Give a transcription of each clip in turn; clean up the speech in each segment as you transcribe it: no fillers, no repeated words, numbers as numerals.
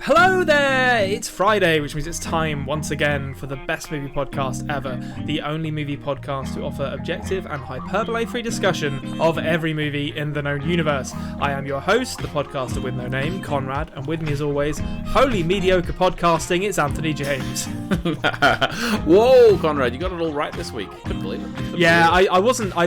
Hello there! It's Friday, which means it's time once again for the best movie podcast ever. The only movie podcast to offer objective and hyperbole-free discussion of every movie in the known universe. I am your host, the podcaster with no name, Konrad, and with me as always, holy mediocre podcasting, it's Anthony James. Whoa, Konrad, you got it all right this week. Couldn't believe it. I wasn't. I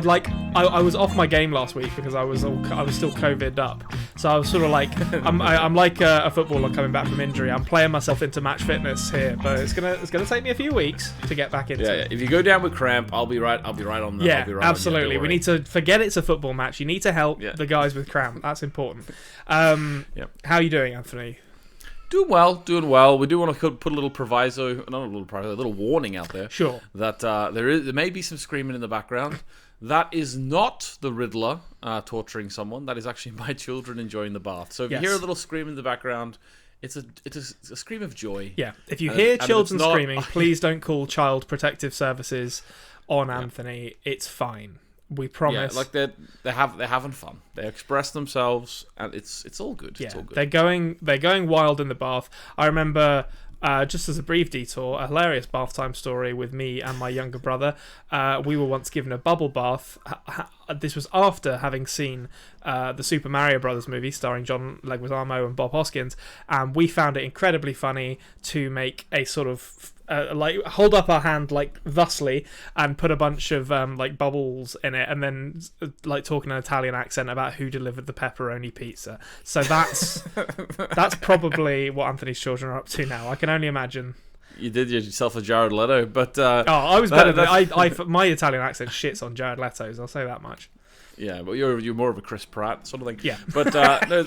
was off my game last week because I was still COVID'd up. So I was sort of like, I'm like a footballer coming back from injury. I'm playing myself into match fitness here, but it's gonna take me a few weeks to get back into it. If you go down with cramp, I'll be right on the. Yeah, absolutely. We need to forget it's a football match. You need to help the guys with cramp. That's important. How are you doing, Anthony? Doing well. We do want to put a little a little warning out there. Sure. That there may be some screaming in the background. That is not the Riddler torturing someone. That is actually my children enjoying the bath. So if you hear a little scream in the background, it's a scream of joy. Yeah. If you hear children screaming, please don't call Child Protective Services on Anthony. It's fine. We promise. Yeah, like they're having fun. They express themselves, and it's all good. Yeah, it's all good. They're going wild in the bath. I remember, just as a brief detour, a hilarious bath time story with me and my younger brother. We were once given a bubble bath. This was after having seen the Super Mario Brothers movie starring John Leguizamo and Bob Hoskins, and we found it incredibly funny to make a sort of hold up our hand like thusly and put a bunch of like bubbles in it, and then like talk in an Italian accent about who delivered the pepperoni pizza. So that's probably what Anthony's children are up to now. I can only imagine. You did yourself a Jared Leto, but I was better than my Italian accent shits on Jared Leto's. I'll say that much. Yeah, but you're more of a Chris Pratt sort of thing. Yeah, but no.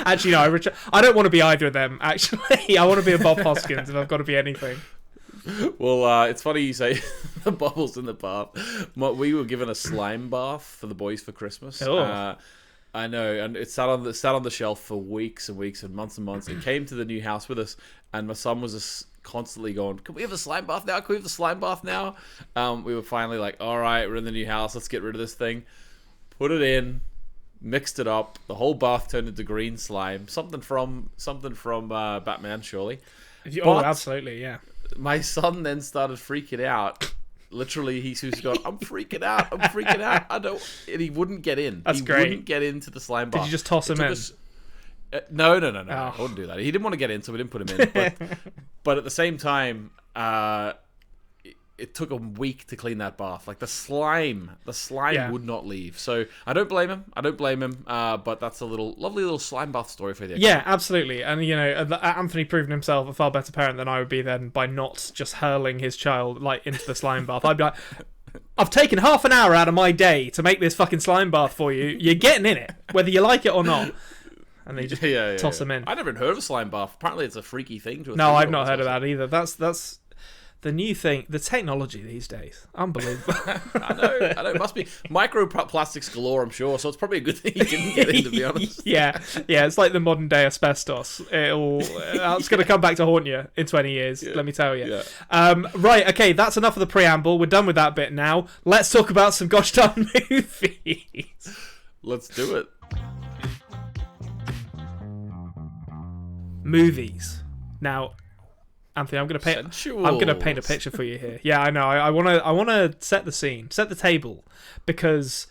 Actually, no. I don't want to be either of them. Actually, I want to be a Bob Hoskins if I've got to be anything. Well, it's funny you say the bubbles in the bath. We were given a slime bath for the boys for Christmas. Oh. I know, and it sat on the shelf for weeks and weeks and months. It came to the new house with us, and my son was just constantly going, "Can we have a slime bath now? Can we have the slime bath now?" We were finally like, "All right, we're in the new house. Let's get rid of this thing." Put it in, mixed it up. The whole bath turned into green slime. Something from Batman, surely. Oh, absolutely, yeah. My son then started freaking out. Literally, he's gone, I'm freaking out. I don't. And he wouldn't get in. That's great. He wouldn't get into the slime bath. Did you just toss him in? No. I wouldn't do that. He didn't want to get in, so we didn't put him in. But at the same time, it took a week to clean that bath. Like the slime would not leave. So I don't blame him. But that's a lovely little slime bath story for you. Yeah, absolutely. And Anthony proved himself a far better parent than I would be then by not just hurling his child like into the slime bath. I'd be like, I've taken half an hour out of my day to make this fucking slime bath for you. You're getting in it, whether you like it or not. And they just toss them in. I never heard of a slime bath. Apparently, it's a freaky thing to. No, I've not heard of that either. That's the new thing. The technology these days, unbelievable. I know. It must be microplastics galore, I'm sure. So it's probably a good thing he didn't get in, to be honest. Yeah. It's like the modern day asbestos. It's going to come back to haunt you in 20 years. Let me tell you. Yeah. Right. Okay. That's enough of the preamble. We're done with that bit now. Let's talk about some gosh darn movies. Let's do it. Movies. Now, Anthony, I'm going to paint a picture for you here. Yeah, I know. I want to set the scene, set the table, because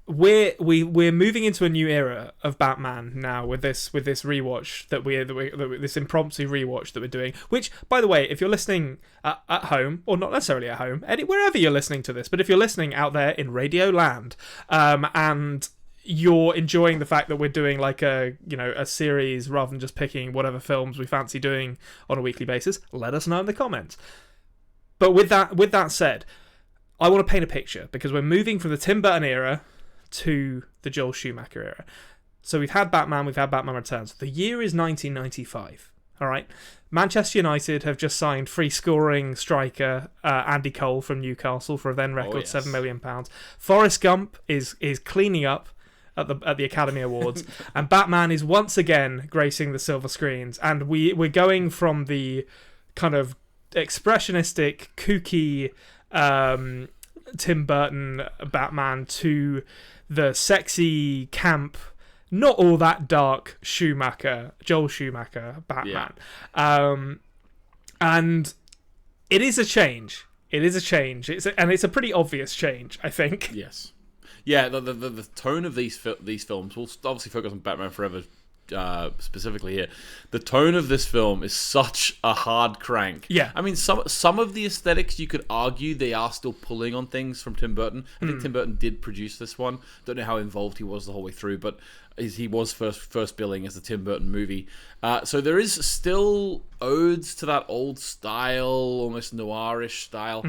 we're moving into a new era of Batman now with this rewatch this impromptu rewatch that we're doing. Which, by the way, if you're listening at home, or not necessarily at home, wherever you're listening to this, but if you're listening out there in Radio Land, and you're enjoying the fact that we're doing like a series rather than just picking whatever films we fancy doing on a weekly basis, let us know in the comments. But with that said, I want to paint a picture, because we're moving from the Tim Burton era to the Joel Schumacher era. So we've had Batman Returns. The year is 1995. All right. Manchester United have just signed free scoring striker Andy Cole from Newcastle for a then record £7 million. Forrest Gump is cleaning up at the Academy Awards, and Batman is once again gracing the silver screens, and we're going from the kind of expressionistic, kooky Tim Burton Batman to the sexy, camp not all that dark Joel Schumacher Batman. And it is a change. And it's a pretty obvious change, I think. Yes. Yeah, the tone of these films, we'll obviously focus on Batman Forever specifically here. The tone of this film is such a hard crank. Yeah. I mean, some of the aesthetics, you could argue they are still pulling on things from Tim Burton. I think Tim Burton did produce this one. Don't know how involved he was the whole way through, but he was first billing as a Tim Burton movie. So there is still odes to that old style, almost noirish style.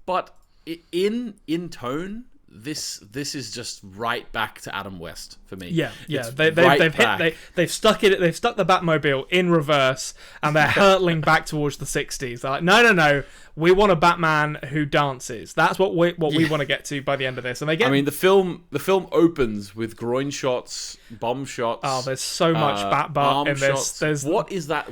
But in tone, this is just right back to Adam West for me. Yeah. They've stuck the Batmobile in reverse, and they're hurtling back towards the 60s. They're like, no, we want a Batman who dances. That's what we want to get to by the end of this. And they get. I mean, the film opens with groin shots, bomb shots. Oh, there's so much Bat in this. There's what is that,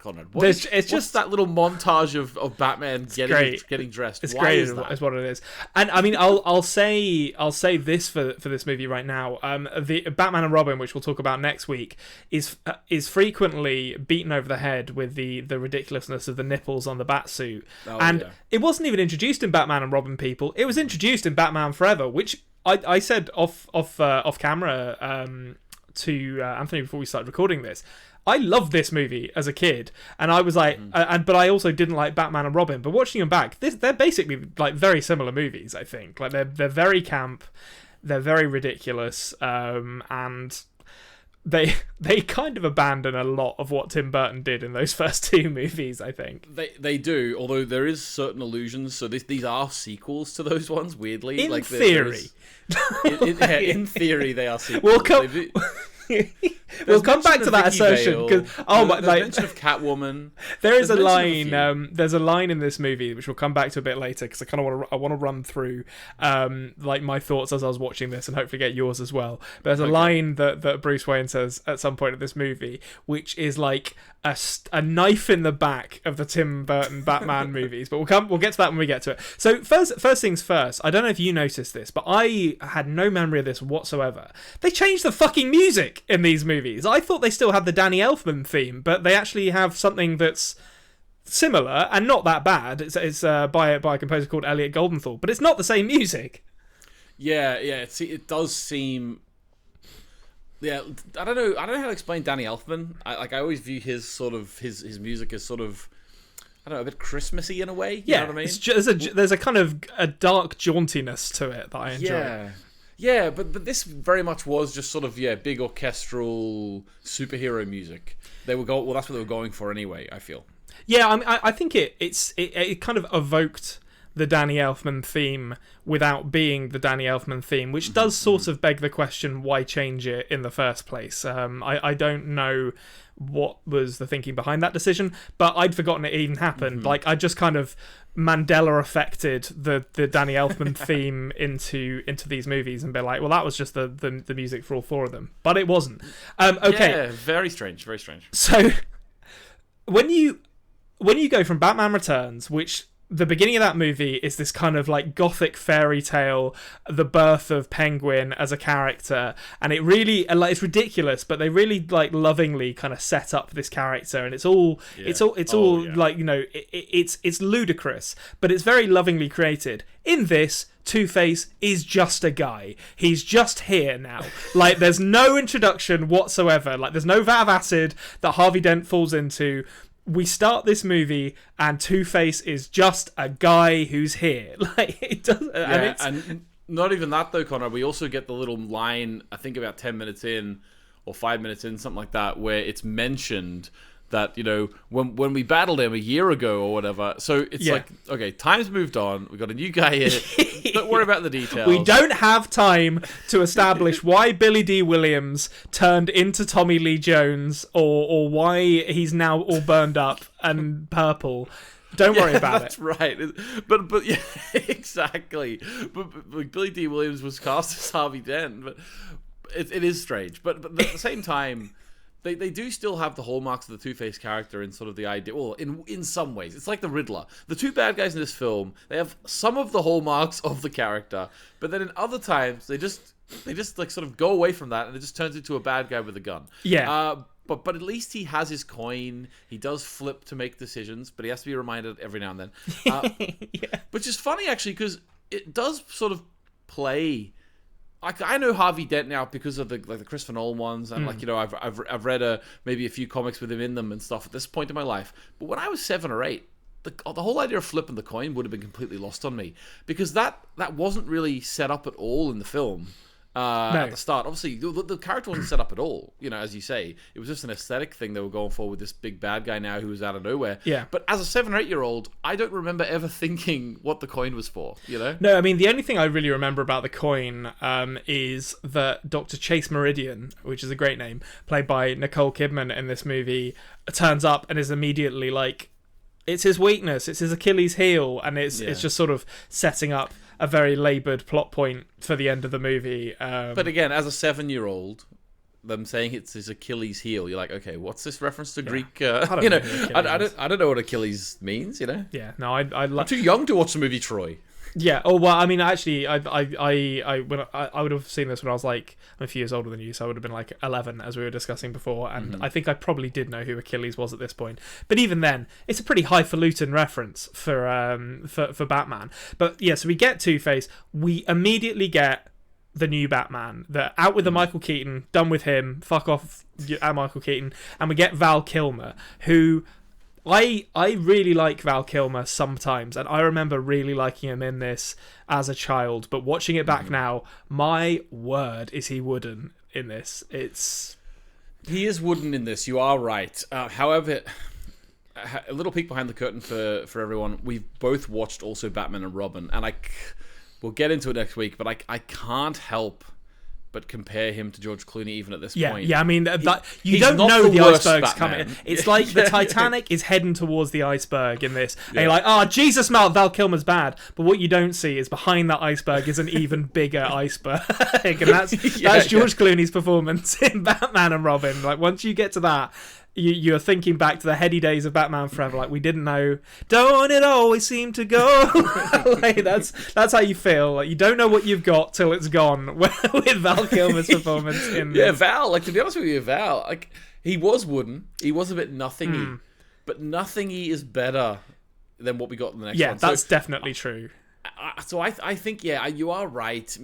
Conrad? It's just that little montage of Batman getting dressed. It's Why great, is that? is what it is. And I mean, I'll say this for this movie right now. The Batman and Robin, which we'll talk about next week, is frequently beaten over the head with the ridiculousness of the nipples on the Batsuit. It wasn't even introduced in Batman and Robin, people. It was introduced in Batman Forever, which I said off camera to Anthony before we started recording this. I loved this movie as a kid, and I was like, but I also didn't like Batman and Robin. But watching them back, they're basically like very similar movies. I think like they're very camp, they're very ridiculous, and they kind of abandon a lot of what Tim Burton did in those first two movies, I think. They do, although there is certain allusions. So these are sequels to those ones, weirdly. In theory. In theory, they are sequels. We'll come back to that assertion because mention of Catwoman. There's a line. There's a line in this movie which we'll come back to a bit later because I kind of want to run through like my thoughts as I was watching this and hopefully get yours as well. But there's a line that Bruce Wayne says at some point in this movie, which is like a knife in the back of the Tim Burton Batman movies. But we'll get to that when we get to it. So first things first. I don't know if you noticed this, but I had no memory of this whatsoever. They changed the fucking music in these movies. I thought they still had the Danny Elfman theme, but they actually have something that's similar and not that bad. It's by a composer called Elliot Goldenthal, but it's not the same music. Yeah. It does seem. Yeah, I don't know how to explain Danny Elfman. I always view his music as sort of, I don't know, a bit Christmassy in a way. You know what I mean? There's a kind of a dark jauntiness to it that I enjoy. Yeah, but this very much was just sort of big orchestral superhero music. That's what they were going for anyway, I feel. Yeah, I think it kind of evoked the Danny Elfman theme without being the Danny Elfman theme, which does sort of beg the question, why change it in the first place? I don't know what was the thinking behind that decision, but I'd forgotten it even happened. Like, I just kind of Mandela affected the Danny Elfman theme into these movies and be like, well, that was just the music for all four of them, but it wasn't. Okay, yeah, very strange. So when you go from Batman Returns, which the beginning of that movie is this kind of like gothic fairy tale, the birth of Penguin as a character, and it really it's ridiculous, but they really like lovingly kind of set up this character, and it's all like, you know, it's ludicrous, but it's very lovingly created. In this, Two-Face is just a guy. He's just here now. Like, there's no introduction whatsoever. Like, there's no vat of acid that Harvey Dent falls into. We start this movie and Two-Face is just a guy who's here. Like, it does, and not even that though, Conrad. We also get the little line, I think about 10 minutes in or 5 minutes in, something like that, where it's mentioned that, you know, when we battled him a year ago or whatever. So it's like, okay, time's moved on. We've got a new guy here. Don't worry about the details. We don't have time to establish why Billy D. Williams turned into Tommy Lee Jones or why he's now all burned up and purple. Don't worry about it. That's right. But yeah, exactly. But Billy D. Williams was cast as Harvey Dent. But it is strange. But at the same time, They do still have the hallmarks of the Two-Face character in sort of the idea. Well, in some ways, it's like the Riddler. The two bad guys in this film, they have some of the hallmarks of the character, but then in other times, they just They just like sort of go away from that, and it just turns into a bad guy with a gun. Yeah. But at least he has his coin. He does flip to make decisions, but he has to be reminded every now and then. Yeah. Which is funny, actually, because it does sort of play. Like, I know Harvey Dent now because of the Christopher Nolan ones, and like, you know, I've read maybe a few comics with him in them and stuff at this point in my life. But when I was 7 or 8, the whole idea of flipping the coin would have been completely lost on me, because that wasn't really set up at all in the film. At the start, obviously, the character wasn't set up at all. You know, as you say, it was just an aesthetic thing they were going for with this big bad guy now who was out of nowhere. Yeah. But as a 7 or 8 year old, I don't remember ever thinking what the coin was for. You know? No, I mean, the only thing I really remember about the coin is that Dr. Chase Meridian, which is a great name, played by Nicole Kidman in this movie, turns up and is immediately like, it's his weakness, it's his Achilles heel, and it's just sort of setting up a very laboured plot point for the end of the movie. But again, as a 7-year-old, them saying it's his Achilles heel, you're like, okay, what's this reference to Greek? I don't know what Achilles means. You know? Yeah, no, I'm too young to watch the movie Troy. Yeah. Oh well, I mean, actually, I would have seen this when I was like, I'm a few years older than you, so I would have been like 11, as we were discussing before, and I think I probably did know who Achilles was at this point. But even then, it's a pretty highfalutin reference for Batman. But yeah, so we get Two-Face, we immediately get the new Batman. They're out with the Michael Keaton, done with him, fuck off, Michael Keaton, and we get Val Kilmer, who. I really like Val Kilmer sometimes, and I remember really liking him in this as a child, but watching it back now, my word, is he wooden in this. He is wooden in this, you are right. However, a little peek behind the curtain for everyone, we've both watched also Batman and Robin, and we'll get into it next week, but I can't help but compare him to George Clooney even at this point. Yeah, I mean, you don't know the iceberg's coming. It's like the Titanic is heading towards the iceberg in this. And you're like, oh, Jesus, Val Kilmer's bad. But what you don't see is behind that iceberg is an even bigger iceberg. And that's George Clooney's performance in Batman and Robin. Like, once you get to that, you're thinking back to the heady days of Batman Forever, like, we didn't know, don't it always seem to go? Like, that's how you feel. Like, you don't know what you've got till it's gone with Val Kilmer's performance in Val, like, to be honest with you, Val, like, he was wooden, he was a bit nothingy, but nothingy is better than what we got in the next one. Yeah, that's definitely true. So I think, you are right.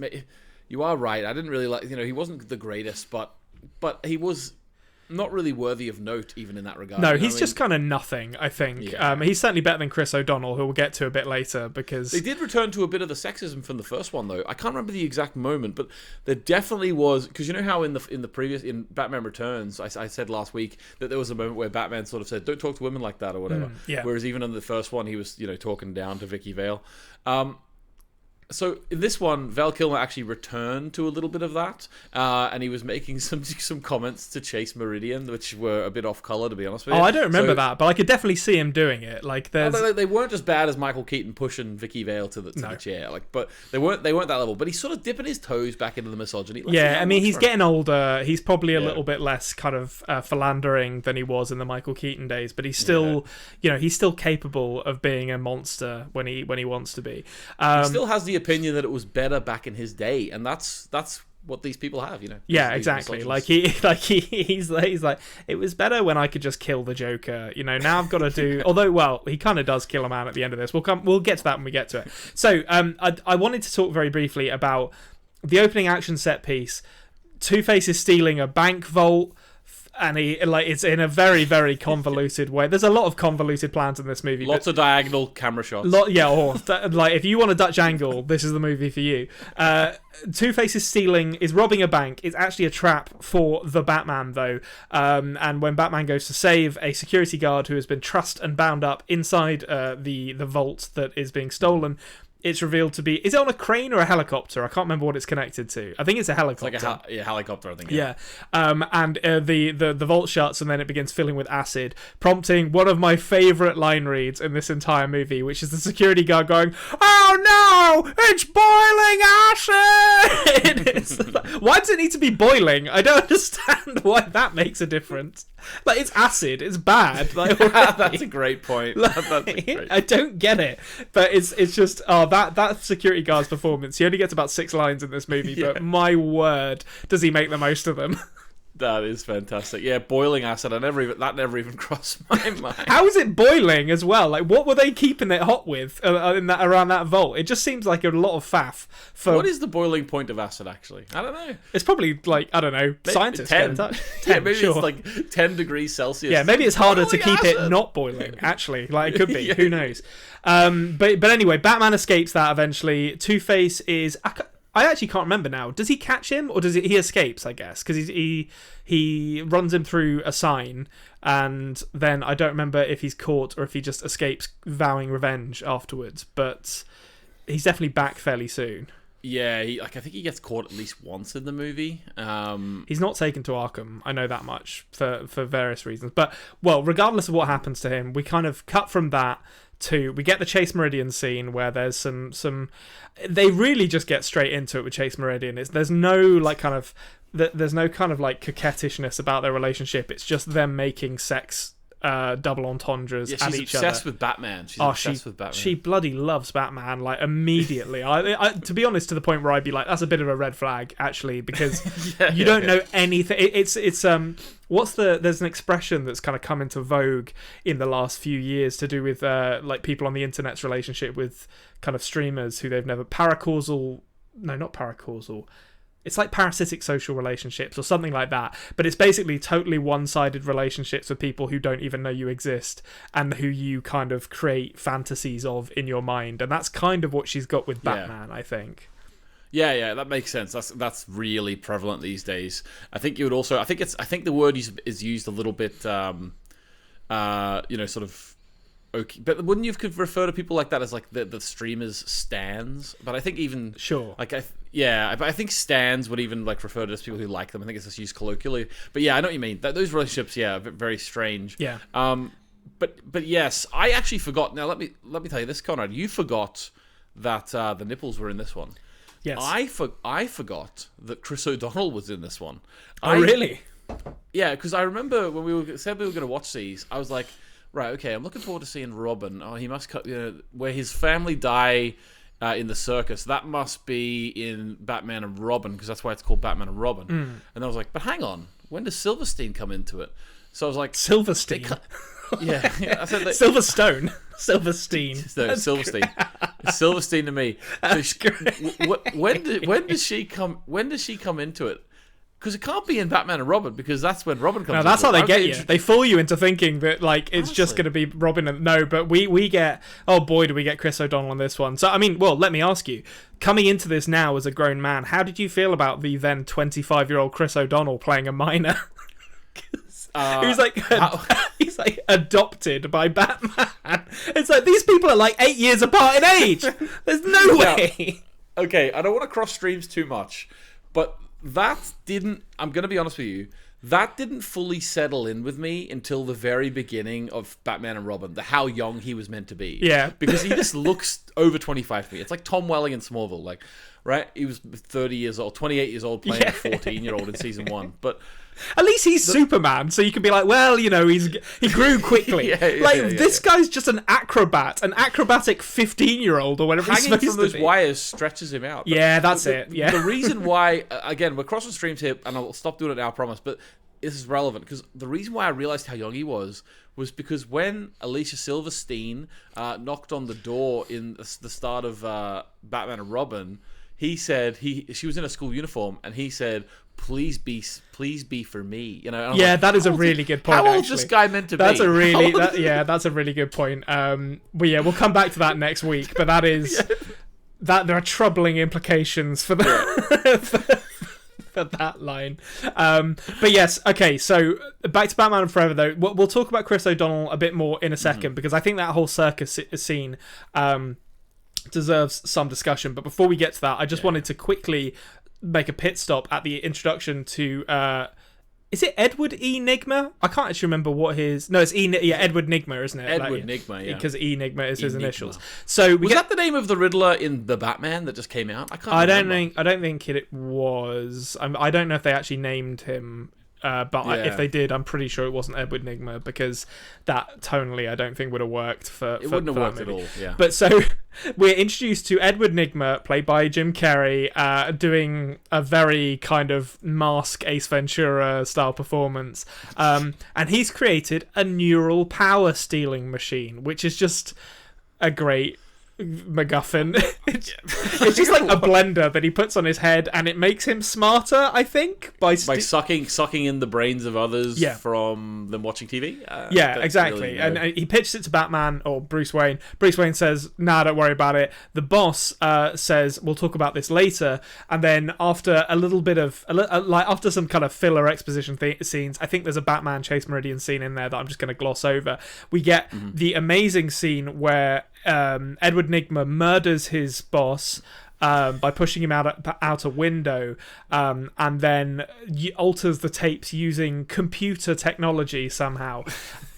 You are right. I didn't really like, he wasn't the greatest, but he was not really worthy of note, even in that regard. No, he's just kind of nothing, I think. Yeah. He's certainly better than Chris O'Donnell, who we'll get to a bit later, because they did return to a bit of the sexism from the first one, though. I can't remember the exact moment, but there definitely was, because you know how in Batman Returns, I said last week that there was a moment where Batman sort of said, "Don't talk to women like that," or whatever. Whereas even in the first one, he was talking down to Vicky Vale. So in this one, Val Kilmer actually returned to a little bit of that, and he was making some comments to Chase Meridian, which were a bit off color, to be honest with you. Oh, I don't remember that, but I could definitely see him doing it. Like, they weren't as bad as Michael Keaton pushing Vicky Vale to the chair, but they weren't that level. But he's sort of dipping his toes back into the misogyny. Yeah, I mean, he's getting older. He's probably a little bit less kind of philandering than he was in the Michael Keaton days, but he's still, he's still capable of being a monster when he wants to be. He still has the opinion that it was better back in his day, and that's what these people have, Yeah, exactly. Like he's like, it was better when I could just kill the Joker. Now I've got to do. Although, well, he kind of does kill a man at the end of this. We'll get to that when we get to it. So, I wanted to talk very briefly about the opening action set piece. Two-Face is stealing a bank vault. And it's in a very, very convoluted way. There's a lot of convoluted plans in this movie. Lots of diagonal camera shots. If you want a Dutch angle, this is the movie for you. Two-Face is robbing a bank. It's actually a trap for the Batman, though. And when Batman goes to save a security guard who has been trussed and bound up inside the vault that is being stolen, it's revealed to be... Is it on a crane or a helicopter? I can't remember what it's connected to. I think it's a helicopter. It's like a helicopter, I think. Yeah. And the vault shuts, and then it begins filling with acid, prompting one of my favourite line reads in this entire movie, which is the security guard going, "Oh no! It's boiling acid!" Why does it need to be boiling? I don't understand why that makes a difference. Like, it's acid. It's bad. Like, that's a great point. I don't get it. But it's just... that security guard's performance. He only gets about 6 lines in this movie, but my word, does he make the most of them? That is fantastic. Yeah, boiling acid. That never even crossed my mind. How is it boiling as well? Like, what were they keeping it hot with around that vault? It just seems like a lot of faff. What is the boiling point of acid, actually? I don't know. It's probably like, I don't know, scientists 10. get in touch. 10, maybe it's like 10 degrees Celsius. Yeah, maybe it's harder to keep acid. it not boiling, actually. Like, it could be. Who knows? But anyway, Batman escapes that eventually. Two-Face is... I actually can't remember now. Does he catch him, or he escapes? I guess because he runs him through a sign, and then I don't remember if he's caught or if he just escapes, vowing revenge afterwards. But he's definitely back fairly soon. Yeah, I think he gets caught at least once in the movie. He's not taken to Arkham. I know that much for various reasons. But well, regardless of what happens to him, we kind of cut from that. We get the Chase Meridian scene where there's some they really just get straight into it with Chase Meridian. There's no kind of like coquettishness about their relationship. It's just them making sex double entendres at each other. She's obsessed with Batman. She's obsessed with Batman. She bloody loves Batman, like, immediately. I to be honest, to the point where I'd be like, that's a bit of a red flag, actually, because you don't know anything. It's there's an expression that's kind of come into vogue in the last few years to do with like people on the internet's relationship with kind of streamers who they've never not paracausal. It's like parasitic social relationships or something like that. But it's basically totally one-sided relationships with people who don't even know you exist and who you kind of create fantasies of in your mind. And that's kind of what she's got with Batman, I think. Yeah, that makes sense. That's really prevalent these days. I think you would also. I think the word is used a little bit. Sort of. Okay, but wouldn't you refer to people like that as like the streamers stans? But I think even like but I think stans would even like refer to as people who like them. I think it's just used colloquially. But yeah, I know what you mean. Those relationships, are very strange. Yeah. But yes, I actually forgot. Now let me tell you this, Conrad. You forgot that the nipples were in this one. Yes. I forgot that Chris O'Donnell was in this one. Oh, really? Yeah, because I remember when we said we were going to watch these, I was like, right, okay, I'm looking forward to seeing Robin. Oh, he must cut, where his family die in the circus. That must be in Batman and Robin, because that's why it's called Batman and Robin. And I was like, but hang on, when does Silverstein come into it? So I was like, Silverstein? Yeah. I said Silverstone. Silverstein. No, That's Silverstein. It's Silverstein to me. That's great. When does she come into it? Because it can't be in Batman and Robin, because that's when Robin comes. No, that's how they get you. They They fool you into thinking that like it's just going to be Robin. But we get, oh boy, do we get Chris O'Donnell on this one. So I mean, well, let me ask you, coming into this now as a grown man, how did you feel about the then 25-year-old Chris O'Donnell playing a minor? He's like adopted by Batman. It's like these people are like 8 years apart in age. There's no way. Okay, I don't want to cross streams too much, but that didn't. I'm going to be honest with you. That didn't fully settle in with me until the very beginning of Batman and Robin, how young he was meant to be. Yeah. Because he just looks over 25 to me. It's like Tom Welling in Smallville. Like, right? He was 30 years old, 28 years old, playing a 14-year-old in season 1. But at least he's Superman, so you can be like, well, he grew quickly. This guy's just an acrobat, an acrobatic 15-year-old or whatever he's supposed to be. Hanging from those wires stretches him out. Yeah, that's it. Yeah. The reason why, again, we're crossing streams here, and I'll stop doing it now, I promise, but this is relevant, because the reason why I realized how young he was because when Alicia Silverstein knocked on the door in the start of Batman and Robin, he said she was in a school uniform, and he said, please be for me, Yeah, like, that is a really good point. How old's this guy meant to be? That's a really good point. But yeah, we'll come back to that next week. But that is that there are troubling implications for the for that line. But yes, okay. So back to Batman Forever, though. We'll talk about Chris O'Donnell a bit more in a second, because I think that whole circus scene deserves some discussion. But before we get to that, I just wanted to quickly make a pit stop at the introduction to is it Edward E. Nigma? I can't actually remember what his... No, it's Edward Nigma, isn't it? Nigma, yeah. Because E. Nigma is his initials. So was that the name of the Riddler in the Batman that just came out? I don't think it was. I don't know if they actually named him If they did, I'm pretty sure it wasn't Edward Nigma, because that tonally I don't think would have worked for. It wouldn't have worked at all. Yeah. But so we're introduced to Edward Nigma, played by Jim Carrey, doing a very kind of Mask Ace Ventura style performance, and he's created a neural power stealing machine, which is just a great MacGuffin. It's just like a blender that he puts on his head, and it makes him smarter, I think, by sucking in the brains of others from them watching TV. Exactly. And he pitches it to Batman or Bruce Wayne. Bruce Wayne says, "Nah, don't worry about it." The boss says, "We'll talk about this later." And then after a little bit of after some kind of filler exposition scenes, I think there's a Batman Chase Meridian scene in there that I'm just going to gloss over. We get the amazing scene where Edward Nigma murders his boss by pushing him out a window, and then alters the tapes using computer technology somehow.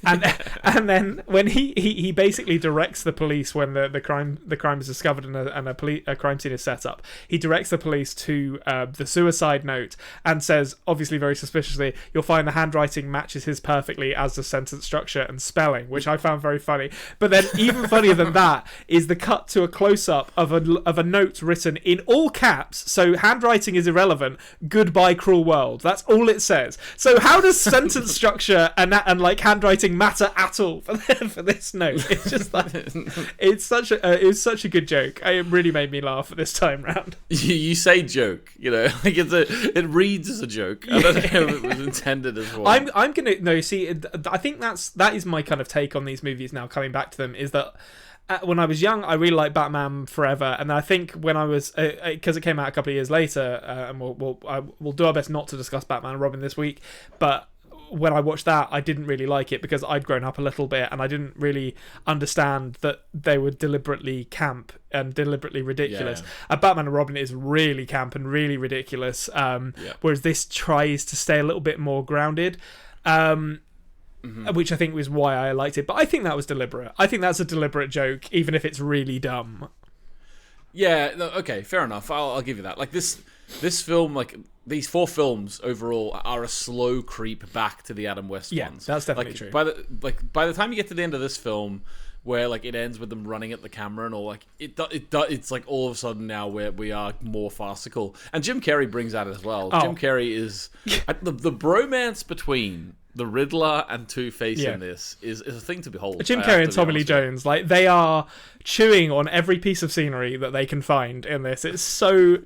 And then when he basically directs the police when the crime is discovered and a crime scene is set up, he directs the police to the suicide note and says, obviously very suspiciously, "You'll find the handwriting matches his perfectly, as the sentence structure and spelling," which I found very funny. But then even funnier than that is the cut to a close-up of a note written in all caps, so handwriting is irrelevant. "Goodbye, cruel world." That's all it says. So how does sentence structure and like handwriting matter at all for this note? It's just like it's such a good joke. It really made me laugh at this time round. You say joke, like it reads as a joke. I don't know if it was intended as well. I'm gonna no see. I think that is my kind of take on these movies now. Coming back to them is that. When I was young, I really liked Batman Forever, and I think when I was because it came out a couple of years later, and we'll do our best not to discuss Batman and Robin this week, but when I watched that, I didn't really like it because I'd grown up a little bit and I didn't really understand that they were deliberately camp and deliberately ridiculous. Batman and Robin is really camp and really ridiculous, whereas this tries to stay a little bit more grounded. Which I think was why I liked it. But I think that was deliberate. I think that's a deliberate joke, even if it's really dumb. Yeah, no, okay, fair enough. I'll give you that. Like this film, like these 4 films overall are a slow creep back to the Adam West ones. Yeah, that's definitely true. By the time you get to the end of this film, where like it ends with them running at the camera and all, like it's like all of a sudden now we are more farcical, and Jim Carrey brings that as well. Jim Carrey is the bromance between the Riddler and Two-Face in this is a thing to behold. Jim Carrey and Tommy Lee Jones, like they are chewing on every piece of scenery that they can find in this. It's so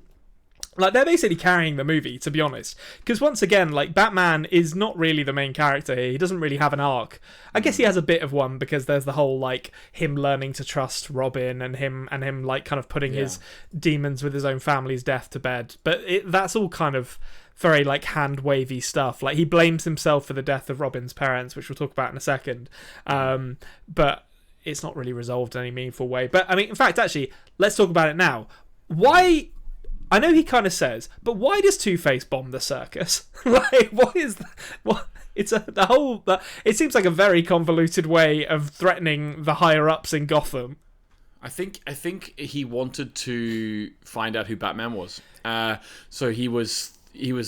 like they're basically carrying the movie, to be honest. Because once again, like Batman is not really the main character here. He doesn't really have an arc. I guess he has a bit of one because there's the whole like him learning to trust Robin and him like kind of putting his demons with his own family's death to bed. But that's all kind of very like hand wavy stuff. Like he blames himself for the death of Robin's parents, which we'll talk about in a second. But it's not really resolved in any meaningful way. But I mean, in fact, actually, let's talk about it now. Why? I know he kind of says, but why does Two-Face bomb the circus? Like, what is that? What? It's it seems like a very convoluted way of threatening the higher ups in Gotham. I think he wanted to find out who Batman was. So he was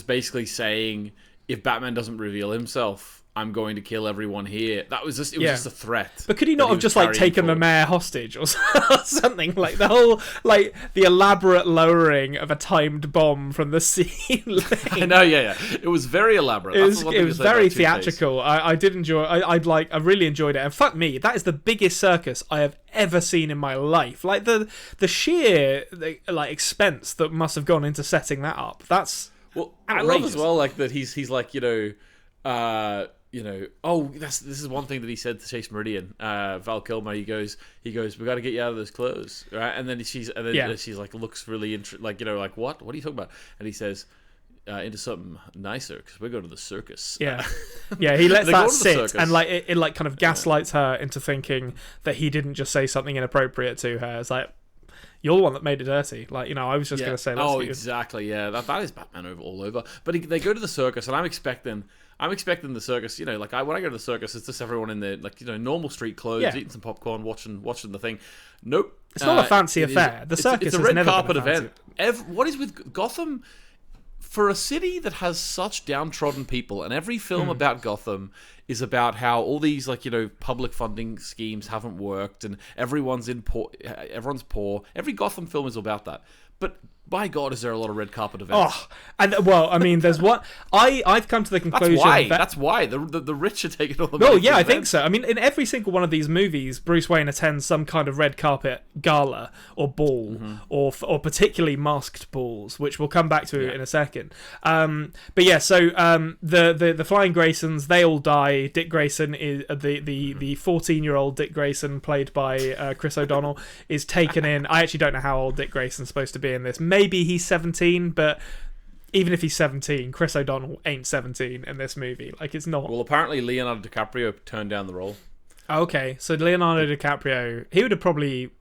basically saying, if Batman doesn't reveal himself, I'm going to kill everyone here. That was just just a threat. But could he not have just like taken the mayor hostage or something? Like the whole the elaborate lowering of a timed bomb from the ceiling. I know, yeah. It was very elaborate. It was very theatrical. I did enjoy. I really enjoyed it. And fuck me, that is the biggest circus I have ever seen in my life. Like the sheer expense that must have gone into setting that up. That's outrageous. I love as well like that he's like this is one thing that he said to Chase Meridian, Val Kilmer. He goes, we got to get you out of those clothes, right? And then she's like looks really like what are you talking about? And he says, into something nicer because we're going to the circus. He lets that sit and like it like kind of gaslights her into thinking that he didn't just say something inappropriate to her. It's like, you're the one that made it dirty. Like, I was just going to say that. Oh, exactly. Yeah, that is Batman all over. But they go to the circus, and I'm expecting the circus. When I go to the circus, it's just everyone in their normal street clothes, eating some popcorn, watching the thing. Nope, it's not a fancy affair. The circus it's a red carpet event. What is with Gotham? for a city that has such downtrodden people, and every film about Gotham is about how all these public funding schemes haven't worked, and everyone's poor. Every Gotham film is about that. But by God, is there a lot of red carpet events? Oh, and well, I mean, there's one. I've come to the conclusion that's why the rich are taking all the money. Oh yeah, I think so. I mean, in every single one of these movies, Bruce Wayne attends some kind of red carpet gala or ball, or particularly masked balls, which we'll come back to in a second. But yeah, so the Flying Graysons, they all die. Dick Grayson is the 14-year-old Dick Grayson, played by Chris O'Donnell, is taken in. I actually don't know how old Dick Grayson's supposed to be in this. Maybe he's 17, but even if he's 17, Chris O'Donnell ain't 17 in this movie. Like, it's not. Well, apparently Leonardo DiCaprio turned down the role. Okay, so Leonardo DiCaprio, he would have probably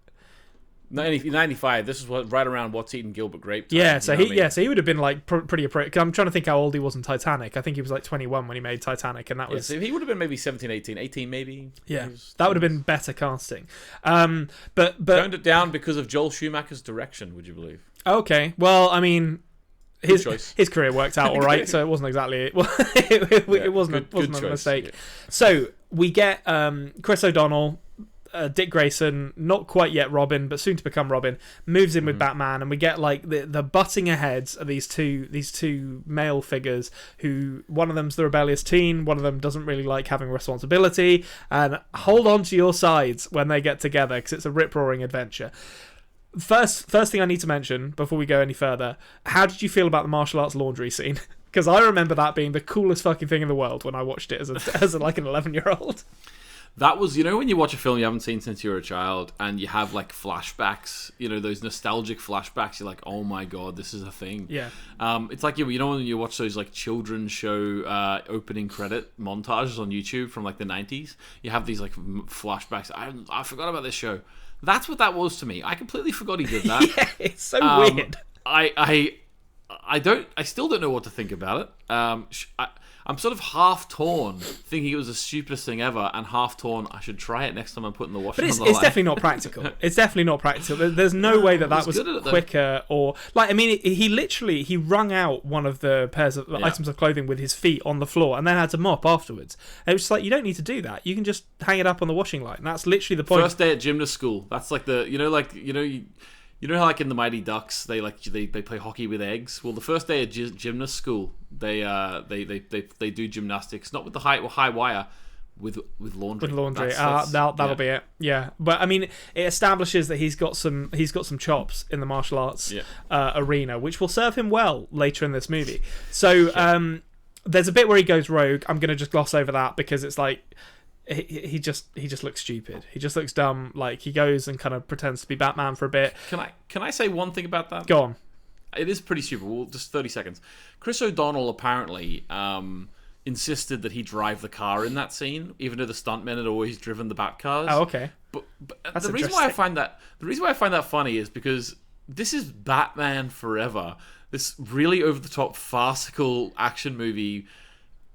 95. This is right around What's Eating Gilbert Grape time, yeah, so he would have been like pretty appropriate. I'm trying to think how old he was in Titanic. I think he was like 21 when he made Titanic, and that was so he would have been maybe 17, 18 maybe. Yeah, that would have been better casting. But turned it down because of Joel Schumacher's direction. Would you believe? Okay, well, I mean, his career worked out all right, so it wasn't exactly it wasn't a mistake. Yeah. So we get Chris O'Donnell, Dick Grayson, not quite yet Robin, but soon to become Robin, moves in with Batman, and we get like the butting aheads of these two male figures, who one of them's the rebellious teen, one of them doesn't really like having responsibility, and hold on to your sides when they get together, because it's a rip-roaring adventure. First thing I need to mention before we go any further, how did you feel about the martial arts laundry scene? Because I remember that being the coolest fucking thing in the world when I watched it as an 11-year-old. That was, when you watch a film you haven't seen since you were a child, and you have like flashbacks, those nostalgic flashbacks, you're like, oh my God, this is a thing. Yeah. It's like, when you watch those like children's show opening credit montages on YouTube from like the 90s, you have these like flashbacks. I forgot about this show. That's what that was to me. I completely forgot he did that. Yeah, it's so weird. I still don't know what to think about it. I'm sort of half torn, thinking it was the stupidest thing ever, and half torn, I should try it next time I'm putting the washing on the line. It's definitely not practical. It's definitely not practical. There's no way that was quicker, or like, I mean, he wrung out one of the pairs of items of clothing with his feet on the floor, and then had to mop afterwards. And it was just like, you don't need to do that. You can just hang it up on the washing line. That's literally the point. First day at gymnast school. That's like you know how like in the Mighty Ducks they play hockey with eggs? Well, the first day at gymnast school, they do gymnastics, not with the high wire, with laundry. With laundry. That'll be it. Yeah, but I mean, it establishes that he's got some tops in the martial arts arena, which will serve him well later in this movie. So there's a bit where he goes rogue. I'm gonna just gloss over that because it's like, he just looks stupid. He just looks dumb. Like, he goes and kind of pretends to be Batman for a bit. Can I say one thing about that? Go on. It is pretty stupid. Well, just 30 seconds. Chris O'Donnell apparently insisted that he drive the car in that scene, even though the stuntmen had always driven the Batcars. Oh, okay. But the reason why I find that funny is because this is Batman Forever. This really over the top farcical action movie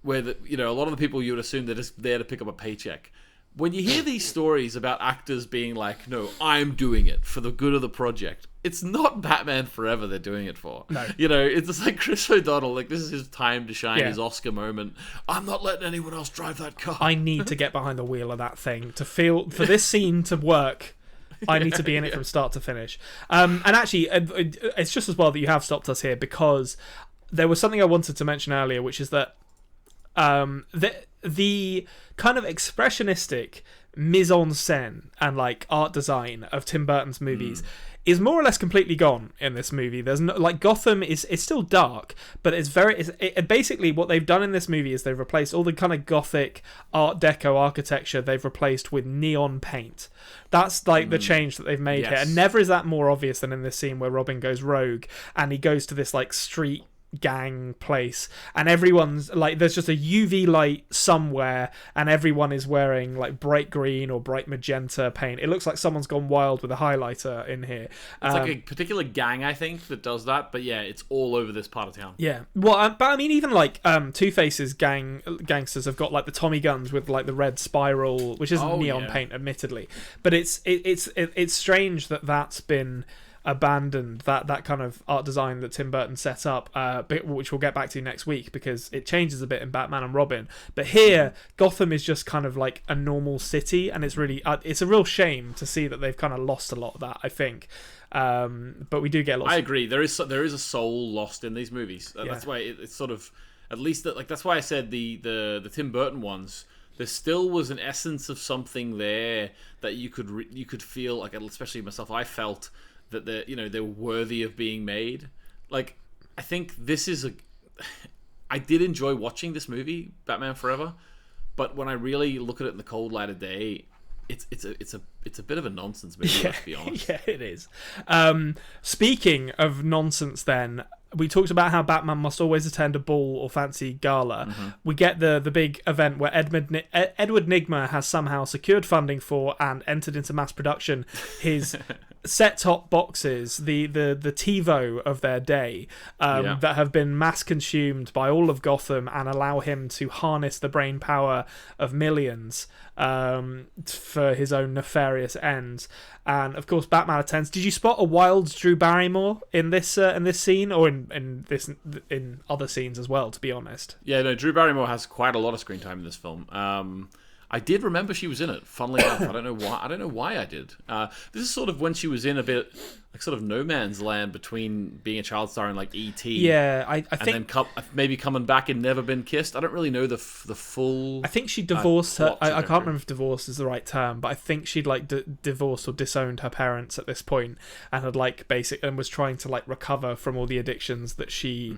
where a lot of the people you would assume they're just there to pick up a paycheck. When you hear these stories about actors being like, no, I'm doing it for the good of the project, it's not Batman Forever they're doing it for. No. It's just like Chris O'Donnell, like, this is his time to shine, his Oscar moment. I'm not letting anyone else drive that car. I need to get behind the wheel of that thing to feel, for this scene to work. I need to be in it from start to finish. And actually, it's just as well that you have stopped us here, because there was something I wanted to mention earlier, which is that the kind of expressionistic mise-en-scène and like art design of Tim Burton's movies is more or less completely gone in this movie. There's no, like, Gotham it's still dark, but basically what they've done in this movie is they've replaced all the kind of gothic Art Deco architecture, they've replaced with neon paint. That's like the change that they've made here, and never is that more obvious than in this scene where Robin goes rogue and he goes to this like street gang place, and everyone's like, there's just a UV light somewhere, and everyone is wearing like bright green or bright magenta paint. It looks like someone's gone wild with a highlighter in here. It's like a particular gang, I think, that does that, but yeah, it's all over this part of town. Yeah, well, but I mean, even like Two-Face's gangsters have got like the Tommy guns with like the red spiral, which isn't neon paint, admittedly, but it's strange that that's been abandoned that kind of art design that Tim Burton set up, which we'll get back to next week because it changes a bit in Batman and Robin. But here, Gotham is just kind of like a normal city, and it's really it's a real shame to see that they've kind of lost a lot of that, I think. But we do get lots. I agree. There is a soul lost in these movies. That's why it's sort of, at least like that's why I said the Tim Burton ones. There still was an essence of something there that you could feel, like, especially myself, I felt that they're worthy of being made. Like, I think this is I did enjoy watching this movie, Batman Forever, but when I really look at it in the cold light of day, it's a bit of a nonsense movie, let's be honest. Yeah, it is. Speaking of nonsense, then, we talked about how Batman must always attend a ball or fancy gala. We get the big event where Edward Nigma has somehow secured funding for and entered into mass production his set-top boxes, the TiVo of their day, that have been mass consumed by all of Gotham and allow him to harness the brain power of millions for his own nefarious ends. And of course, Batman attends. Did you spot a wild Drew Barrymore in this scene, or in other scenes as well? To be honest, yeah, no, Drew Barrymore has quite a lot of screen time in this film. I did remember she was in it. Funnily enough, I don't know why I did. This is sort of when she was in a bit like sort of no man's land between being a child star and like E.T. Yeah, I think, and then maybe coming back and Never Been Kissed. I don't really know the full. I think she divorced her. I can't remember if divorce is the right term, but I think she'd like divorced or disowned her parents at this point, and had like and was trying to like recover from all the addictions that she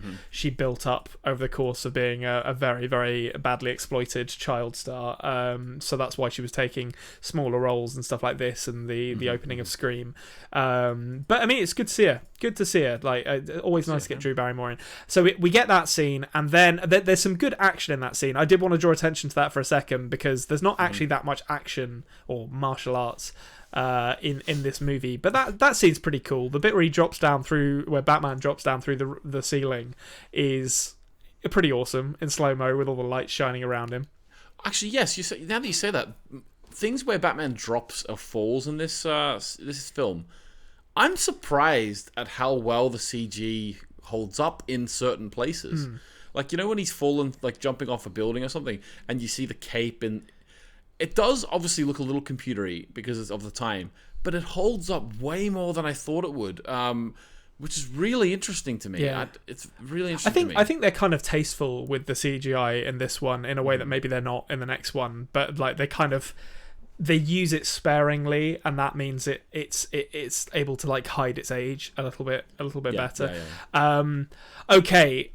built up over the course of being a very, very badly exploited child star. So that's why she was taking smaller roles and stuff like this, and the opening of Scream. But I mean, it's good to see her. Good to see her. Like, always nice to get Drew Barrymore in. So we get that scene, and then there's some good action in that scene. I did want to draw attention to that for a second, because there's not actually that much action or martial arts in this movie, but that scene's pretty cool. The bit where Batman drops down through the ceiling is pretty awesome in slow-mo with all the lights shining around him. Actually, yes. Now that you say that, things where Batman drops or falls in this film, I'm surprised at how well the CG holds up in certain places. Like, when he's fallen, like jumping off a building or something, and you see the cape, and it does obviously look a little computery because of the time, but it holds up way more than I thought it would. Which is really interesting to me. Yeah. It's really interesting to me. I think they're kind of tasteful with the CGI in this one in a way that maybe they're not in the next one. But like they use it sparingly, and that means it's able to like hide its age a little bit better. Yeah. Okay,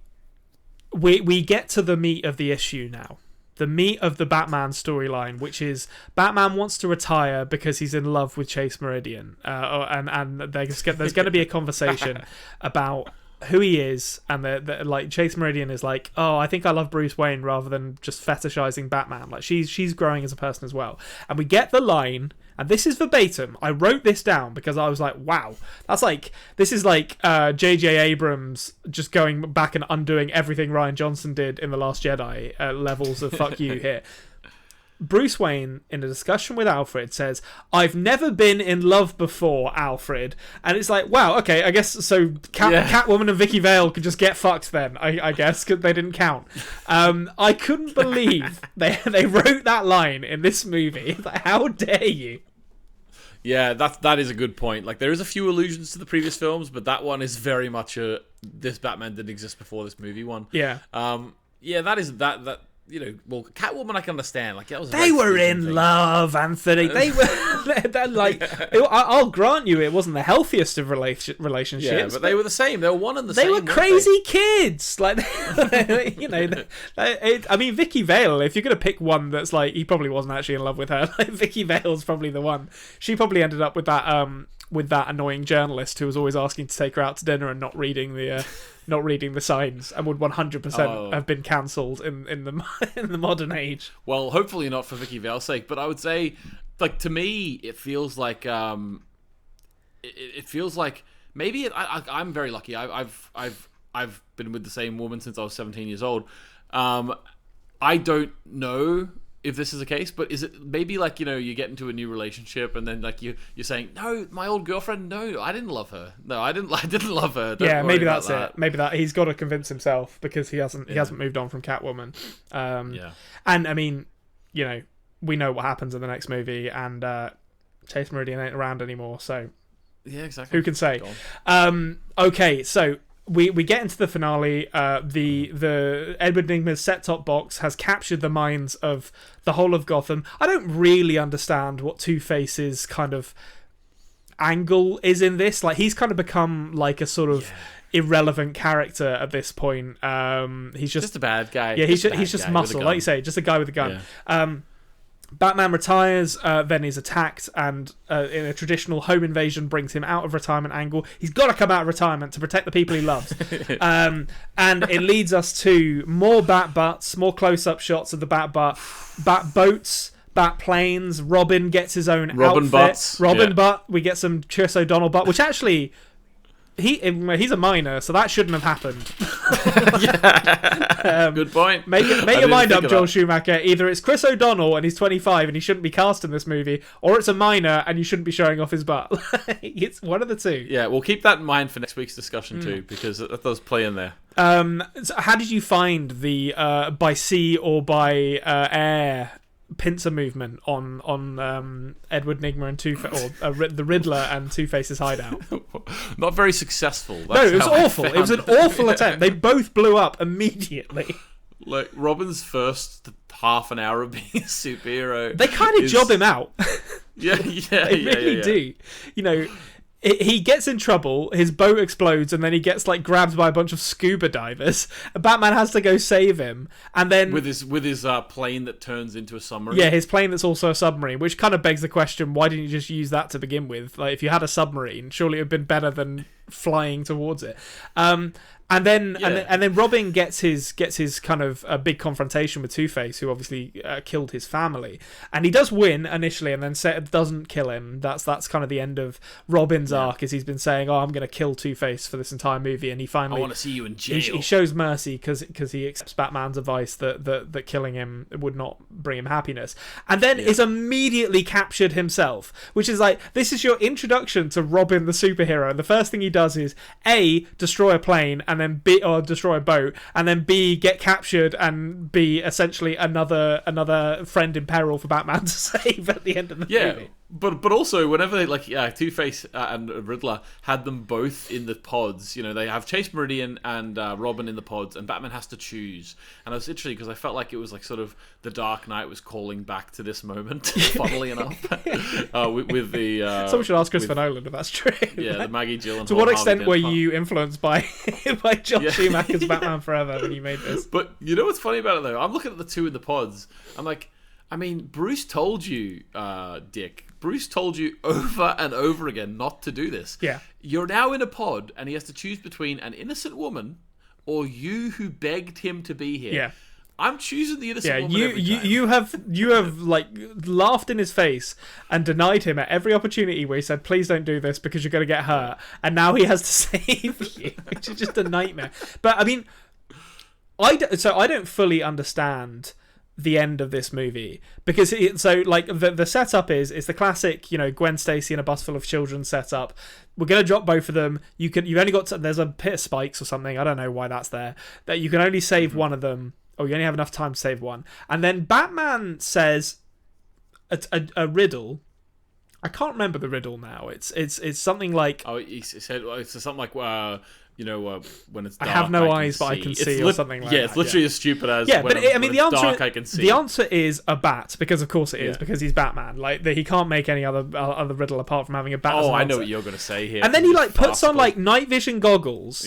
we get to the meat of the issue now. The meat of the Batman storyline, which is Batman wants to retire because he's in love with Chase Meridian, and there's going to be a conversation about who he is, and like Chase Meridian is like, oh, I think I love Bruce Wayne rather than just fetishizing Batman. Like she's growing as a person as well, and we get the line. And this is verbatim. I wrote this down because I was like, wow, this is like J.J. Abrams just going back and undoing everything Rian Johnson did in The Last Jedi levels of fuck you here. Bruce Wayne, in a discussion with Alfred, says, I've never been in love before, Alfred. And it's like, wow, okay, I guess so Catwoman and Vicky Vale could just get fucked then, I guess, because they didn't count. I couldn't believe they wrote that line in this movie. Like, how dare you? Yeah, that is a good point. Like, there is a few allusions to the previous films, but that one is very much this Batman didn't exist before this movie one. Yeah. That is that. Well, Catwoman I can understand. Like, that was they were in love, Anthony. They were. They're like, I'll grant you, it wasn't the healthiest of relationships. Yeah, but they were the same. They were one and the same. They were crazy kids. Like, I mean, Vicky Vale. If you're gonna pick one that's like, he probably wasn't actually in love with her. Like, Vicky Vale's probably the one. She probably ended up with that annoying journalist who was always asking to take her out to dinner and not reading the signs, and would 100% have been cancelled in the modern age. Well, hopefully not for Vicky Vale's sake, but I would say, like, to me, it feels like it feels like maybe I'm very lucky. I've been with the same woman since I was 17 years old. I don't know if this is the case, but is it maybe like, you get into a new relationship and then like you're saying, no, my old girlfriend, no, I didn't love her. No, I didn't love her. Don't maybe worry that's about it. Maybe that he's got to convince himself because he hasn't moved on from Catwoman. And I mean, we know what happens in the next movie, and Chase Meridian ain't around anymore, so yeah, exactly. Who can say? Okay, so we get into the finale. The Edward Nigma's set-top box has captured the minds of the whole of Gotham. I don't really understand what Two-Face's kind of angle is in this. Like, he's kind of become like a sort of irrelevant character at this point. He's just a bad guy. Yeah, he's just muscle, like you say, just a guy with a gun. Yeah. Batman retires, then is attacked, and in a traditional home invasion brings him out of retirement angle. He's got to come out of retirement to protect the people he loves. And it leads us to more bat butts, more close-up shots of the bat butt, bat boats, bat planes. Robin gets his own outfit. Butts. Robin butt. We get some Chris O'Donnell butt, which actually... He's a minor, so that shouldn't have happened. Good point. Make your mind up, Joel Schumacher. Either it's Chris O'Donnell and he's 25 and he shouldn't be cast in this movie, or it's a minor and you shouldn't be showing off his butt. It's one of the two. Yeah, we'll keep that in mind for next week's discussion too, because that does play in there. So how did you find the by sea or by air pincer movement on Edward Nigma and the Riddler and Two-Face's hideout? Not very successful. No, it was awful. It was an awful attempt. They both blew up immediately. Like, Robin's first half an hour of being a superhero, they kind of job him out. They really do. He gets in trouble, his boat explodes, and then he gets like grabbed by a bunch of scuba divers. And Batman has to go save him, and then with his plane that turns into a submarine. Yeah, his plane that's also a submarine, which kind of begs the question: why didn't you just use that to begin with? Like, if you had a submarine, surely it would have been better than flying towards it. And then Robin gets his kind of a big confrontation with Two-Face, who obviously killed his family, and he does win initially, and then doesn't kill him. That's kind of the end of Robin's arc, as he's been saying, "Oh, I'm going to kill Two-Face for this entire movie," and he finally, I want to see you in jail. He shows mercy because he accepts Batman's advice that killing him would not bring him happiness, and then is immediately captured himself, which is like, this is your introduction to Robin the superhero, and the first thing he does is A, destroy a plane, and then B, or destroy a boat, and then B, get captured, and B, essentially another friend in peril for Batman to save at the end of the movie. But also, whenever Two-Face and Riddler had them both in the pods, they have Chase Meridian and Robin in the pods, and Batman has to choose. And it was interesting because I felt like it was like sort of the Dark Knight was calling back to this moment, funnily enough, with the. Someone should ask Christopher Nolan if that's true. Yeah, the Maggie Gyllenhaal. To what extent were you influenced by Joel Schumacher's Batman Forever when you made this? But you know what's funny about it though? I'm looking at the two in the pods. I'm like, I mean, Bruce told you, Dick. Bruce told you over and over again not to do this. Yeah. You're now in a pod, and he has to choose between an innocent woman or you who begged him to be here. Yeah. I'm choosing the innocent woman every time. You have like laughed in his face and denied him at every opportunity where he said, "Please don't do this because you're going to get hurt," and now he has to save you, which is just a nightmare. But I mean, I don't fully understand the end of this movie, because the setup is the classic, Gwen Stacy in a bus full of children setup. We're gonna drop both of them. You've only got there's a pit of spikes or something. I don't know why that's there. That you can only save one of them, or you only have enough time to save one. And then Batman says a riddle. I can't remember the riddle now. It's something like, he said it's something like when it's dark, I have no I eyes, but I can see, or something like that. Yeah, it's literally as stupid as but the answer, dark, I can see. The answer is a bat, because of course it is, because he's Batman. Like, he can't make any other riddle apart from having a bat. Oh, I know what you're going to say here. And then he puts on night vision goggles.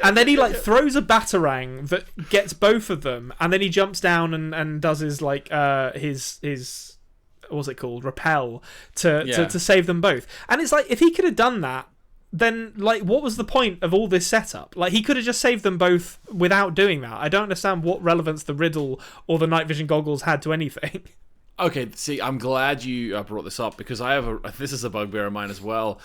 And then he throws a batarang that gets both of them, and then he jumps down and does his his what's it called? Rappel to save them both. And it's like, if he could have done that, then what was the point of all this setup? He could have just saved them both without doing that. I don't understand what relevance the riddle or the night vision goggles had to anything. Okay, see, I'm glad you brought this up, because this is a bugbear of mine as well.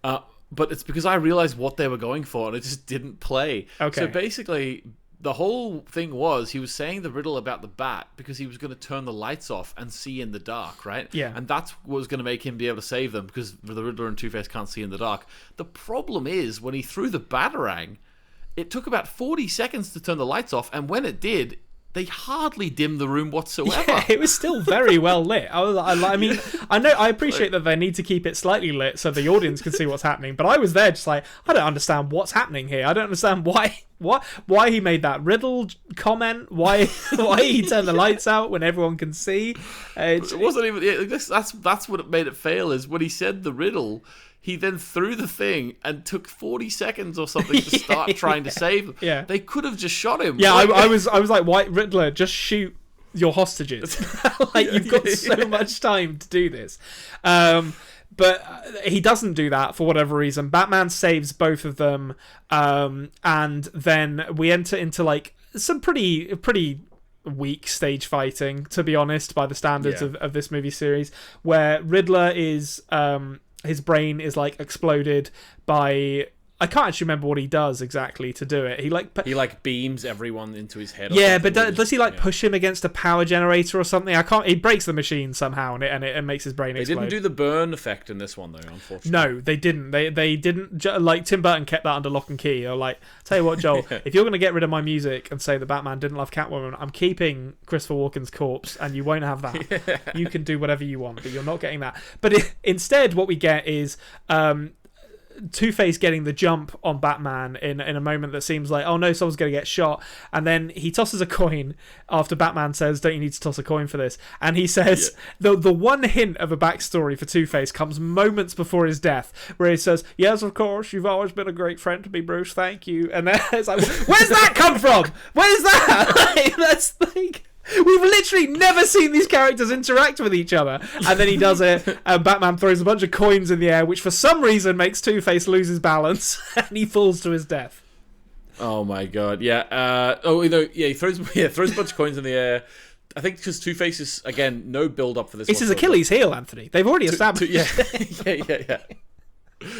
But it's because I realized what they were going for, and it just didn't play. Okay. So basically, the whole thing was he was saying the riddle about the bat because he was going to turn the lights off and see in the dark, right? Yeah. And that's what was going to make him be able to save them because the Riddler and Two-Face can't see in the dark. The problem is when he threw the batarang, it took about 40 seconds to turn the lights off, and when it did, they hardly dimmed the room whatsoever. Yeah, it was still very well lit. I mean, I appreciate that they need to keep it slightly lit so the audience can see what's happening, but I was there just like, I don't understand what's happening here. I don't understand why he made that riddle comment, why he turned the lights out when everyone can see. It wasn't even... That's what made it fail, is when he said the riddle... He then threw the thing and took 40 seconds or something to start trying to save them. Yeah. They could have just shot him. Yeah, I was like, White Riddler, just shoot your hostages. Like, you've got so much time to do this. But he doesn't do that for whatever reason. Batman saves both of them. And then we enter into like some pretty weak stage fighting, to be honest, by the standards of this movie series, where Riddler is... his brain is like exploded by... I can't actually remember what he does exactly to do it. He beams everyone into his head. Yeah, but does he push him against a power generator or something? I can't. He breaks the machine somehow, and it makes his brain explode. They didn't do the burn effect in this one though, unfortunately. No, they didn't. They didn't. Like Tim Burton kept that under lock and key. Or like, tell you what, Joel, if you're going to get rid of my music and say that Batman didn't love Catwoman, I'm keeping Christopher Walken's corpse, and you won't have that. Yeah. You can do whatever you want, but you're not getting that. But instead, what we get is. Two-Face getting the jump on Batman in a moment that seems like, oh no, someone's going to get shot, and then he tosses a coin after Batman says, don't you need to toss a coin for this? And he says, the one hint of a backstory for Two-Face comes moments before his death, where he says, yes, of course, you've always been a great friend to me, Bruce, thank you. And then it's like, where's that come from? Where's that? That's like... We've literally never seen these characters interact with each other. And then he does it, and Batman throws a bunch of coins in the air, which for some reason makes Two-Face lose his balance, and he falls to his death. Oh my god, yeah. He throws a bunch of coins in the air. I think because Two-Face is, again, no build-up for this. It's his Achilles heel, Anthony. They've already established. Yeah.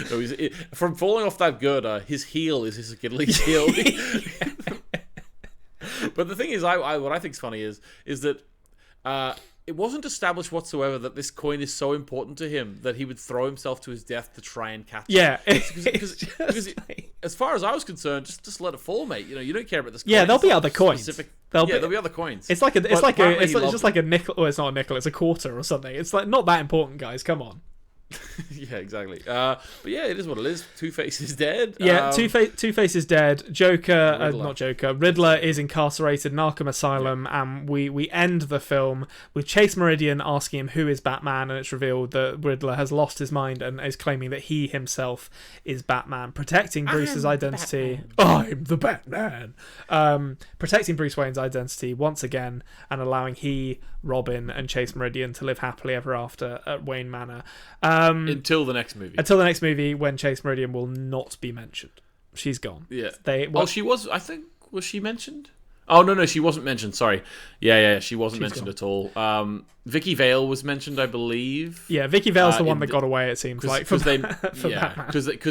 No, from falling off that girder, his heel is his Achilles heel. But the thing is, what I think is funny is that it wasn't established whatsoever that this coin is so important to him that he would throw himself to his death to try and catch it. Yeah, because as far as I was concerned, just let it fall, mate. You don't care about this coin. Yeah, there'll be other coins. There'll be other coins. It's just like a nickel. Well, it's not a nickel. It's a quarter or something. It's like not that important, guys. Come on. Yeah, exactly. But yeah, it is what it is. Two-Face is dead. Yeah, Two-Face is dead. Riddler is incarcerated in Arkham Asylum, and we end the film with Chase Meridian asking him who is Batman, and it's revealed that Riddler has lost his mind and is claiming that he himself is Batman, protecting Bruce's identity. I'm the Batman. Protecting Bruce Wayne's identity once again, and allowing he, Robin, and Chase Meridian to live happily ever after at Wayne Manor. Until the next movie. Until the next movie, when Chase Meridian will not be mentioned. She's gone. Yeah. She was. I think, was she mentioned? Oh, no, she wasn't mentioned. Sorry. Yeah, she wasn't mentioned at all. Vicky Vale was mentioned, I believe. Yeah, Vicky Vale's the one that got away, it seems like. Because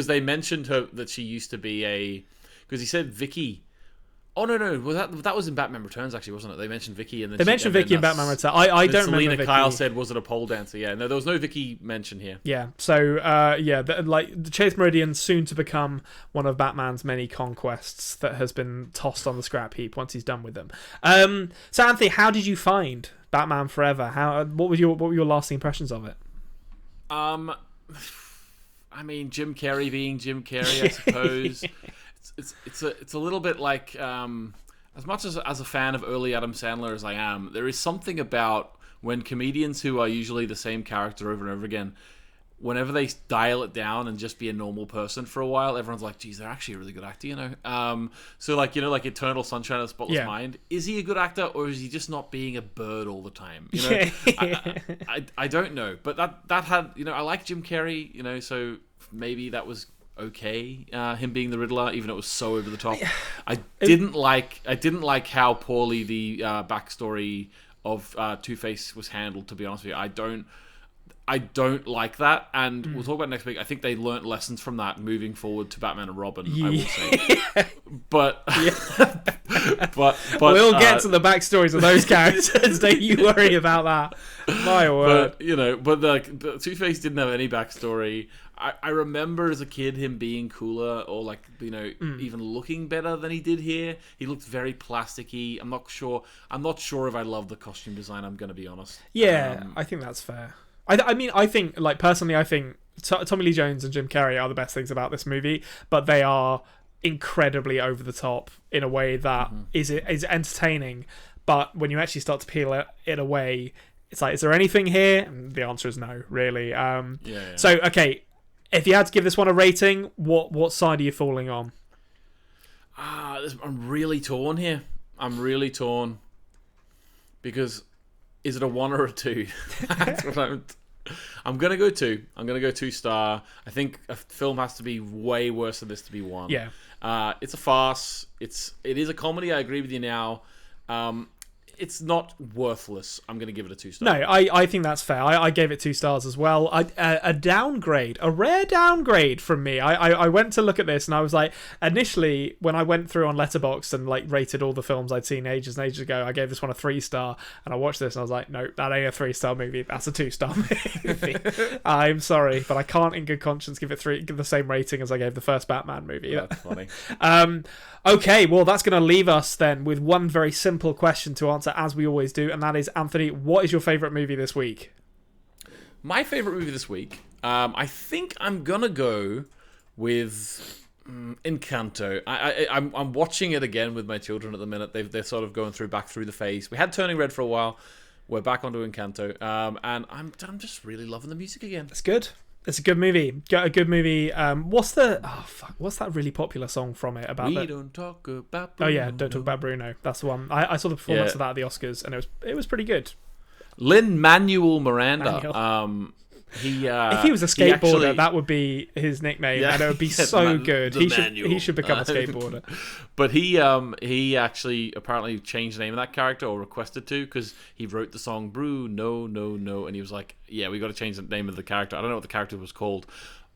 they mentioned her, that she used to be because he said Vicky. Oh no! Well, that was in Batman Returns, actually, wasn't it? They mentioned Vicky, and then they mentioned Vicky in Batman Returns. I don't remember. Selena Kyle said, "Was it a pole dancer?" Yeah, no, there was no Vicky mention here. Yeah, so the Chase Meridian soon to become one of Batman's many conquests that has been tossed on the scrap heap once he's done with them. So Anthony, how did you find Batman Forever? What were your lasting impressions of it? I mean, Jim Carrey being Jim Carrey, I suppose. It's a little bit like as much as a fan of early Adam Sandler as I am, there is something about when comedians who are usually the same character over and over again, whenever they dial it down and just be a normal person for a while, everyone's like, geez, they're actually a really good actor, So like Eternal Sunshine of the Spotless Mind, is he a good actor or is he just not being a bird all the time? I don't know, but that had I like Jim Carrey, so maybe that was okay, him being the Riddler, even though it was so over the top. I didn't like how poorly the backstory of Two-Face was handled, to be honest with you. I don't like that, and we'll talk about it next week. I think they learnt lessons from that moving forward to Batman and Robin, I will say. But we'll get to the backstories of those characters. Don't you worry about that. My word. But Two-Face didn't have any backstory. I remember as a kid him being cooler, or even looking better than he did here. He looked very plasticky. I'm not sure if I love the costume design. I'm gonna be honest. Yeah, I think that's fair. I think, personally, I think Tommy Lee Jones and Jim Carrey are the best things about this movie, but they are incredibly over the top in a way that is entertaining. But when you actually start to peel it away, it's like, is there anything here? And the answer is no, really. So, okay, if you had to give this one a rating, what side are you falling on? I'm really torn here. Because is it a 1 or a 2? That's what I'm gonna go 2. I'm gonna go 2-star. I think a film has to be way worse than this to be 1. Yeah. It's a farce. It is a comedy. I agree with you now. It's not worthless. I'm going to give it a 2-star. No, I think that's fair. I gave it 2 stars as well. A downgrade, a rare downgrade from me. I went to look at this and I was like, initially, when I went through on Letterboxd and rated all the films I'd seen ages and ages ago, I gave this one a 3-star, and I watched this and I was like, no, that ain't a 3-star movie. That's a 2-star movie. I'm sorry, but I can't in good conscience give the same rating as I gave the first Batman movie. That's funny. Okay, well, that's going to leave us then with one very simple question to answer, as we always do, and that is, Anthony, what is your favourite movie this week? My favourite movie this week, I think I'm going to go with Encanto. I'm watching it again with my children at the minute. They're sort of going back through the phase. We had Turning Red for a while. We're back onto Encanto, and I'm just really loving the music again. It's good. It's a good movie. Got a good movie. What's that really popular song from it about? Don't talk about Bruno. Oh yeah, Don't Talk About Bruno. That's the one. I saw the performance of that at the Oscars, and it was pretty good. Lin-Manuel Miranda. If he was a skateboarder, that would be his nickname, and it would be so good. He should become a skateboarder. But he actually apparently changed the name of that character, or requested to, because he wrote the song "Bruno, no, no," and he was like, "Yeah, we got to change the name of the character." I don't know what the character was called.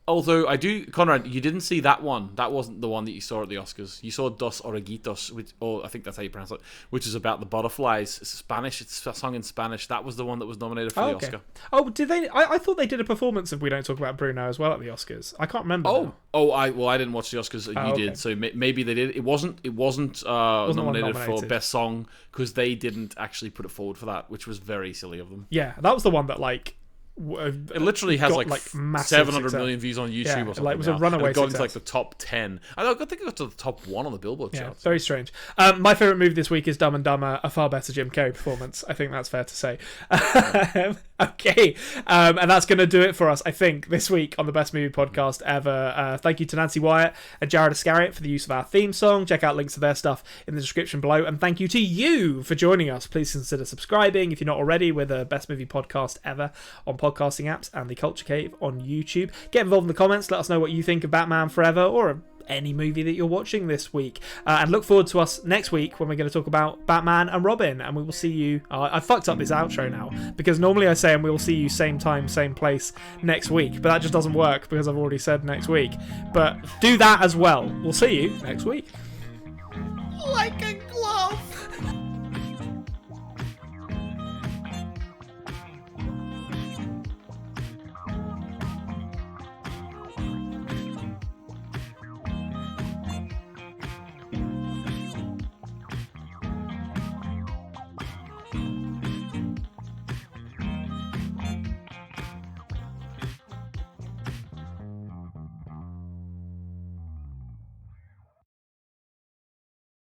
Although I do, Konrad, you didn't see that one. That wasn't the one that you saw at the Oscars. You saw Dos Oreguitos, or I think that's how you pronounce it, which is about the butterflies. It's Spanish. It's a song in Spanish. That was the one that was nominated for the Oscar. Oh, did they? I thought they did a performance of "We Don't Talk About Bruno" as well at the Oscars. I can't remember. I didn't watch the Oscars. You did, so maybe they did. It wasn't nominated for Best Song because they didn't actually put it forward for that, which was very silly of them. Yeah, that was the one that it literally has 700 million views on YouTube or something. It was a runaway success. It got into the top 10. I think it got to the top 1 on the Billboard charts. Very strange. My favourite movie this week is Dumb and Dumber, a far better Jim Carrey performance. I think that's fair to say. Okay, and that's going to do it for us, I think, this week on the Best Movie Podcast ever. Thank you to Nancy Wyatt and Jared Iscariot for the use of our theme song. Check out links to their stuff in the description below. And thank you to you for joining us. Please consider subscribing if you're not already. We're the Best Movie Podcast ever on podcasting apps and the Culture Cave on YouTube. Get involved in the comments. Let us know what you think of Batman Forever or any movie that you're watching this week, and look forward to us next week when we're going to talk about Batman and Robin, and we will see you I fucked up this outro now, because normally I say, and we will see you same time same place next week, but that just doesn't work because I've already said next week. But do that as well. We'll see you next week. Like